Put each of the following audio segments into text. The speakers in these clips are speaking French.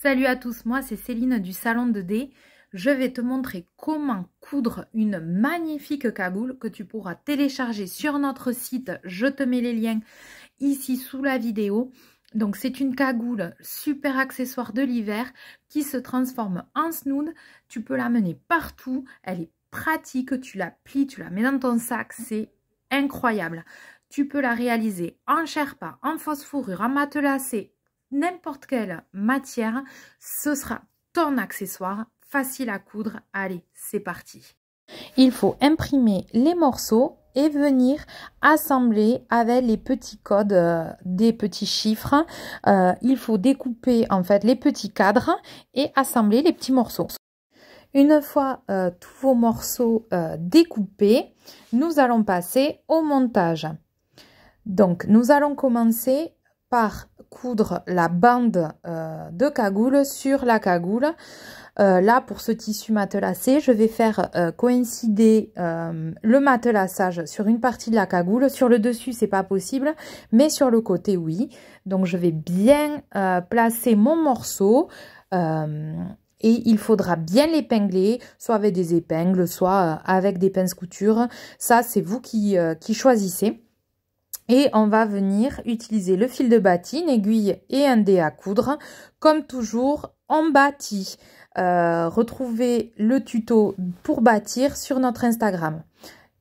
Salut à tous, moi c'est Céline du Salon de D. Je vais te montrer comment coudre une magnifique cagoule que tu pourras télécharger sur notre site. Je te mets les liens ici sous la vidéo. Donc c'est une cagoule super accessoire de l'hiver qui se transforme en snood. Tu peux la mener partout, elle est pratique, tu la plies, tu la mets dans ton sac, c'est incroyable. Tu peux la réaliser en sherpa, en fausse fourrure, en matelassé, n'importe quelle matière, ce sera ton accessoire, facile à coudre. Allez, c'est parti. Il faut imprimer les morceaux et venir assembler avec les petits codes des petits chiffres. Il faut découper en fait les petits cadres et assembler les petits morceaux. Une fois tous vos morceaux découpés, nous allons passer au montage. Donc, nous allons commencer par coudre la bande de cagoule sur la cagoule. Là, pour ce tissu matelassé, je vais faire coïncider le matelassage sur une partie de la cagoule. Sur le dessus, c'est pas possible, mais sur le côté, oui. Donc, je vais bien placer mon morceau et il faudra bien l'épingler, soit avec des épingles, soit avec des pinces couture. Ça, c'est vous qui choisissez. Et on va venir utiliser le fil de bâti, une aiguille et un dé à coudre. Comme toujours, on bâtit. Retrouvez le tuto pour bâtir sur notre Instagram.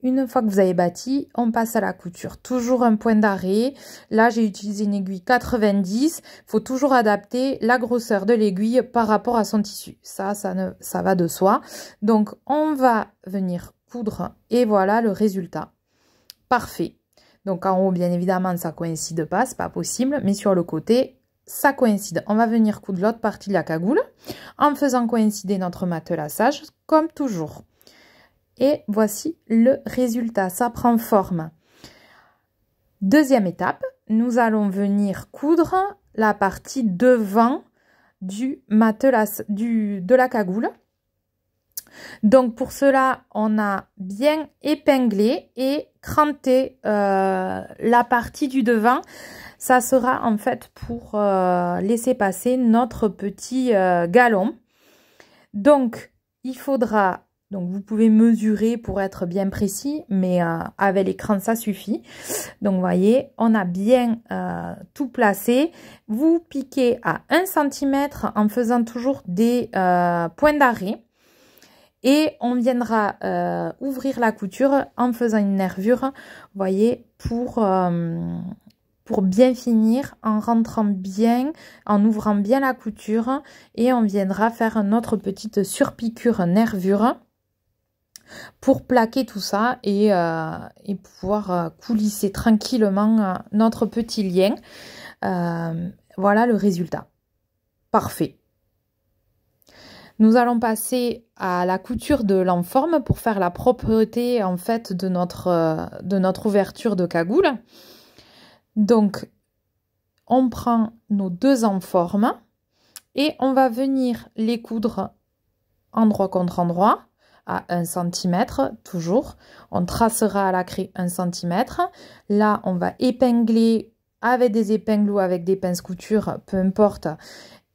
Une fois que vous avez bâti, on passe à la couture. Toujours un point d'arrêt. Là, j'ai utilisé une aiguille 90. Il faut toujours adapter la grosseur de l'aiguille par rapport à son tissu. Ça va de soi. Donc, on va venir coudre et voilà le résultat. Parfait. Donc en haut, bien évidemment, ça coïncide pas, c'est pas possible, mais sur le côté, ça coïncide. On va venir coudre l'autre partie de la cagoule en faisant coïncider notre matelassage, comme toujours. Et voici le résultat, ça prend forme. Deuxième étape, nous allons venir coudre la partie devant du de la cagoule. Donc pour cela, on a bien épinglé et cranté la partie du devant. Ça sera en fait pour laisser passer notre petit galon. Donc il faudra, donc vous pouvez mesurer pour être bien précis, mais avec l'écran ça suffit. Donc vous voyez, on a bien tout placé. Vous piquez à 1 cm en faisant toujours des points d'arrêt. Et on viendra ouvrir la couture en faisant une nervure, vous voyez, pour bien finir, en rentrant bien, en ouvrant bien la couture. Et on viendra faire notre petite surpiqûre nervure pour plaquer tout ça et pouvoir coulisser tranquillement notre petit lien. Voilà le résultat. Parfait. Nous allons passer à la couture de l'enforme pour faire la propreté en fait de notre ouverture de cagoule. Donc, on prend nos deux enformes et on va venir les coudre endroit contre endroit à 1 cm toujours. On tracera à la craie 1 cm. Là, on va épingler avec des épingles ou avec des pinces couture, peu importe.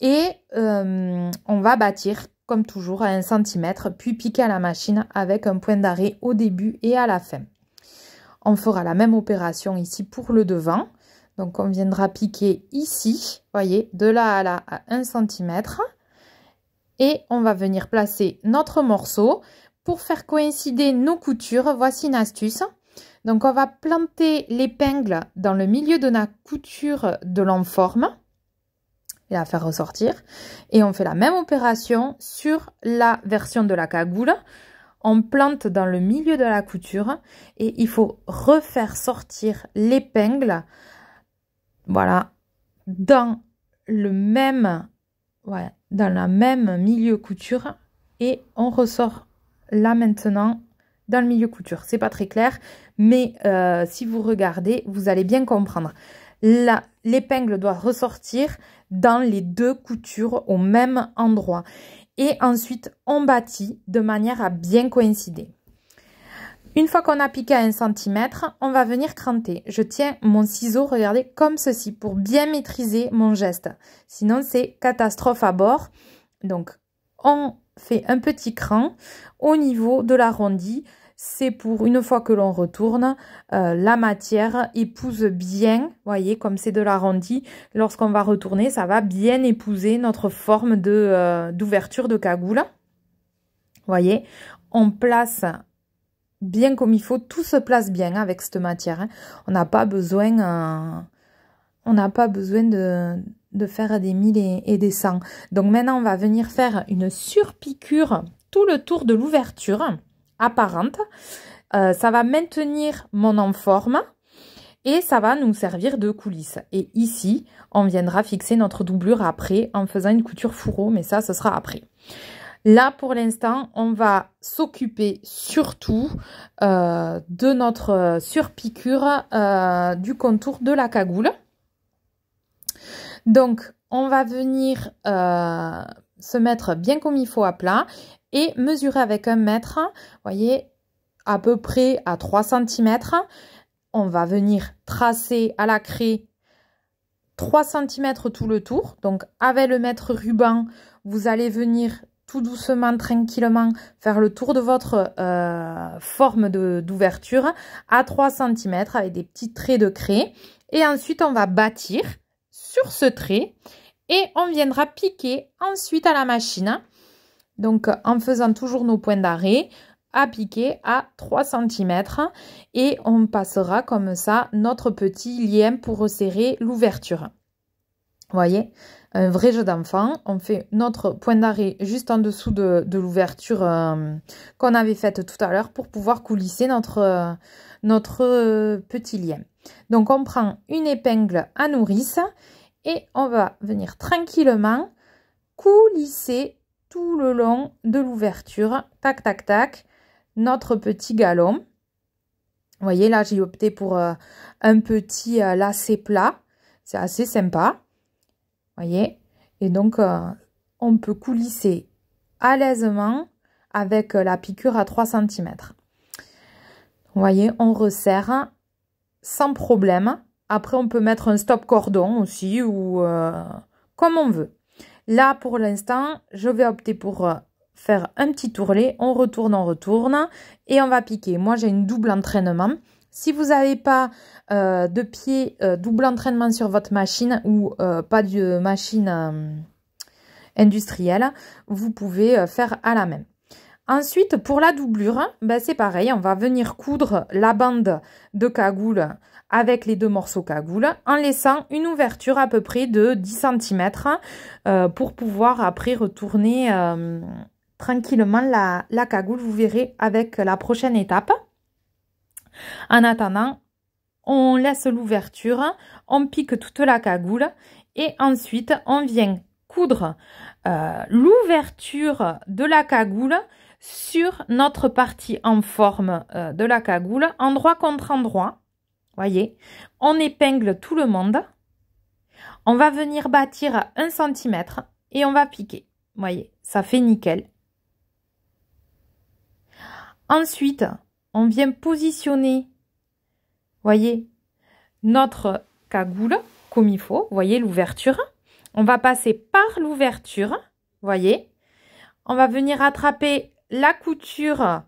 Et on va bâtir comme toujours à 1 cm, puis piquer à la machine avec un point d'arrêt au début et à la fin. On fera la même opération ici pour le devant. Donc on viendra piquer ici, voyez, de là à là à 1 cm. Et on va venir placer notre morceau pour faire coïncider nos coutures. Voici une astuce. Donc on va planter l'épingle dans le milieu de la couture de l'enforme. Et à faire ressortir. Et on fait la même opération sur la version de la cagoule. On plante dans le milieu de la couture et il faut refaire sortir l'épingle, voilà, dans le même, ouais, dans la même milieu couture et on ressort là maintenant dans le milieu couture. C'est pas très clair, mais si vous regardez, vous allez bien comprendre. Là, l'épingle doit ressortir dans les deux coutures au même endroit. Et ensuite, on bâtit de manière à bien coïncider. Une fois qu'on a piqué à 1 cm, on va venir cranter. Je tiens mon ciseau, regardez, comme ceci, pour bien maîtriser mon geste. Sinon, c'est catastrophe à bord. Donc, on fait un petit cran au niveau de l'arrondi. C'est pour une fois que l'on retourne, la matière épouse bien, voyez, comme c'est de l'arrondi. Lorsqu'on va retourner, ça va bien épouser notre forme d'ouverture de cagoule. Voyez, on place bien comme il faut, tout se place bien avec cette matière. Hein. On n'a pas besoin, de faire des 1000 et des 100. Donc maintenant, on va venir faire une surpiqûre tout le tour de l'ouverture apparente. Ça va maintenir mon en-forme et ça va nous servir de coulisse. Et ici, on viendra fixer notre doublure après en faisant une couture fourreau, mais ça, ce sera après. Là, pour l'instant, on va s'occuper surtout de notre surpiqûre du contour de la cagoule. Donc, on va venir se mettre bien comme il faut à plat et mesurer avec 1 mètre, voyez, à peu près à 3 cm. On va venir tracer à la craie 3 cm tout le tour. Donc, avec le mètre ruban, vous allez venir tout doucement, tranquillement, faire le tour de votre forme d'ouverture à 3 cm avec des petits traits de craie. Et ensuite, on va bâtir sur ce trait et on viendra piquer ensuite à la machine. Donc, en faisant toujours nos points d'arrêt, à piquer à 3 cm et on passera comme ça notre petit lien pour resserrer l'ouverture. Vous voyez, un vrai jeu d'enfant. On fait notre point d'arrêt juste en dessous de l'ouverture qu'on avait faite tout à l'heure pour pouvoir coulisser notre petit lien. Donc, on prend une épingle à nourrice et on va venir tranquillement coulisser tout le long de l'ouverture. Tac, tac, tac. Notre petit galon. Vous voyez, là, j'ai opté pour un petit lacet plat. C'est assez sympa. Voyez, et donc on peut coulisser à l'aisement avec la piqûre à 3 cm. Vous voyez, on resserre sans problème. Après, on peut mettre un stop cordon aussi ou comme on veut. Là, pour l'instant, je vais opter pour faire un petit tourlet. On retourne et on va piquer. Moi, j'ai une double entraînement. Si vous n'avez pas de pied double entraînement sur votre machine ou pas de machine industrielle, vous pouvez faire à la main. Ensuite, pour la doublure, ben c'est pareil, on va venir coudre la bande de cagoule avec les 2 morceaux cagoule en laissant une ouverture à peu près de 10 cm pour pouvoir après retourner tranquillement la cagoule. Vous verrez avec la prochaine étape. En attendant, on laisse l'ouverture, on pique toute la cagoule et ensuite on vient coudre l'ouverture de la cagoule sur notre partie en forme de la cagoule, endroit contre endroit. Voyez, on épingle tout le monde. On va venir bâtir à 1 cm et on va piquer. Voyez, ça fait nickel. Ensuite, on vient positionner, voyez, notre cagoule comme il faut. Voyez l'ouverture. On va passer par l'ouverture, voyez. On va venir attraper la couture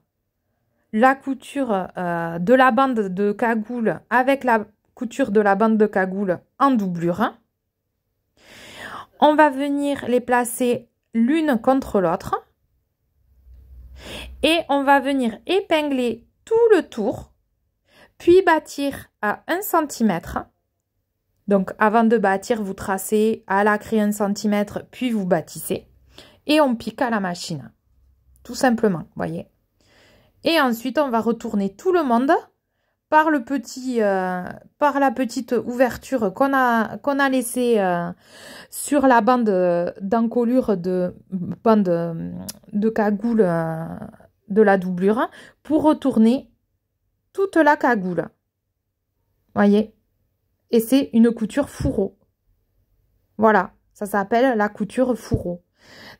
de la bande de cagoule avec la couture de la bande de cagoule en doublure. On va venir les placer l'une contre l'autre. Et on va venir épingler tout le tour, puis bâtir à 1 cm. Donc, avant de bâtir, vous tracez à la craie 1 cm, puis vous bâtissez. Et on pique à la machine, tout simplement, voyez. Et ensuite, on va retourner tout le monde par la petite ouverture qu'on a laissée sur la bande d'encolure de cagoule de la doublure pour retourner toute la cagoule. Voyez? Et c'est une couture fourreau. Voilà, ça s'appelle la couture fourreau.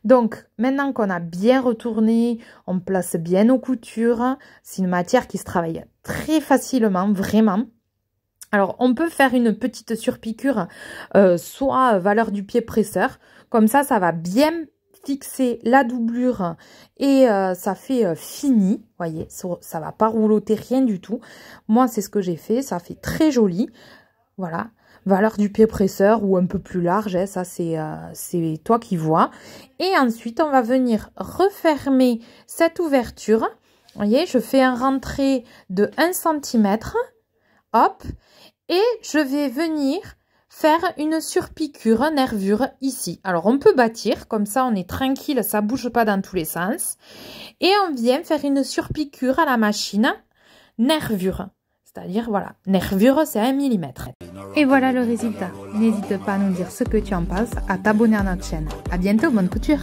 Donc, maintenant qu'on a bien retourné, on place bien nos coutures. C'est une matière qui se travaille très facilement, vraiment. Alors, on peut faire une petite surpiqûre, soit valeur du pied presseur. Comme ça va bien fixer la doublure et ça fait fini. Vous voyez, ça va pas rouloter, rien du tout. Moi, c'est ce que j'ai fait. Ça fait très joli. Voilà. Valeur du pied presseur ou un peu plus large. Hein, ça, c'est toi qui vois. Et ensuite, on va venir refermer cette ouverture. Vous voyez, je fais un rentré de 1 cm. Hop. Et je vais venir faire une surpiqûre, nervure ici. Alors, on peut bâtir, comme ça on est tranquille, ça ne bouge pas dans tous les sens. Et on vient faire une surpiqûre à la machine, nervure. C'est-à-dire, voilà, nervure, c'est 1 mm. Et voilà le résultat. N'hésite pas à nous dire ce que tu en penses, à t'abonner à notre chaîne. À bientôt, bonne couture!